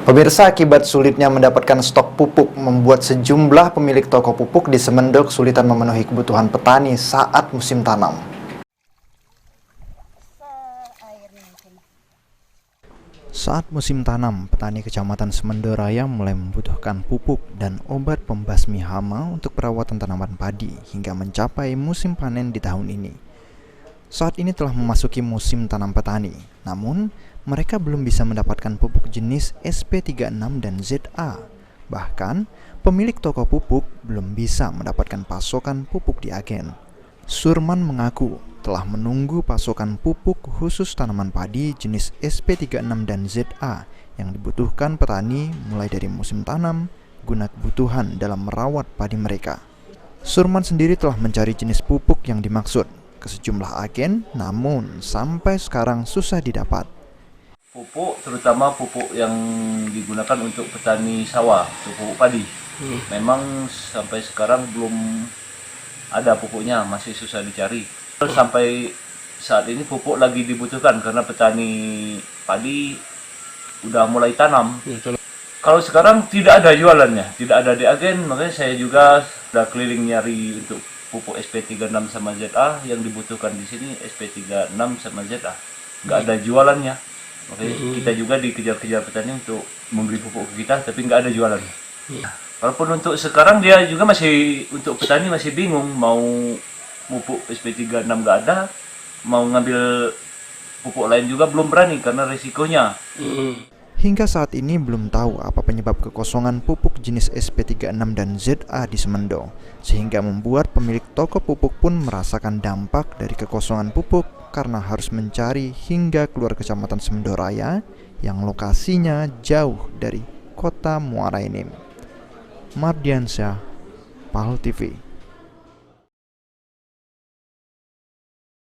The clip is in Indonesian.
Pemirsa, akibat sulitnya mendapatkan stok pupuk membuat sejumlah pemilik toko pupuk di Semendo kesulitan memenuhi kebutuhan petani saat musim tanam. Saat musim tanam, petani Kecamatan Semendo Raya mulai membutuhkan pupuk dan obat pembasmi hama untuk perawatan tanaman padi hingga mencapai musim panen di tahun ini. Saat ini telah memasuki musim tanam petani, namun mereka belum bisa mendapatkan pupuk jenis SP36 dan ZA. Bahkan, pemilik toko pupuk belum bisa mendapatkan pasokan pupuk di agen. Surman mengaku telah menunggu pasokan pupuk khusus tanaman padi jenis SP36 dan ZA yang dibutuhkan petani mulai dari musim tanam guna kebutuhan dalam merawat padi mereka. Surman sendiri telah mencari jenis pupuk yang dimaksud ke sejumlah agen, namun sampai sekarang susah didapat. Pupuk, terutama pupuk yang digunakan untuk petani sawah, untuk pupuk padi. Memang sampai sekarang belum ada pupuknya, masih susah dicari. Sampai saat ini pupuk lagi dibutuhkan karena petani padi udah mulai tanam. Kalau sekarang tidak ada jualannya, tidak ada di agen, makanya saya juga sudah keliling nyari untuk pupuk SP36 sama ZA yang dibutuhkan di sini SP36 sama ZA. Nggak ada jualannya. Makanya kita juga dikejar-kejar petani untuk membeli pupuk ke kita, tapi nggak ada jualan. Walaupun untuk sekarang dia juga masih, untuk petani masih bingung mau pupuk SP36 nggak ada, mau ngambil pupuk lain juga belum berani karena risikonya. Hingga saat ini belum tahu apa penyebab kekosongan pupuk jenis SP36 dan ZA di Semendo, sehingga membuat pemilik toko pupuk pun merasakan dampak dari kekosongan pupuk karena harus mencari hingga keluar Kecamatan Semendo Raya yang lokasinya jauh dari kota Muara Enim. Mardiansyah, PAL TV.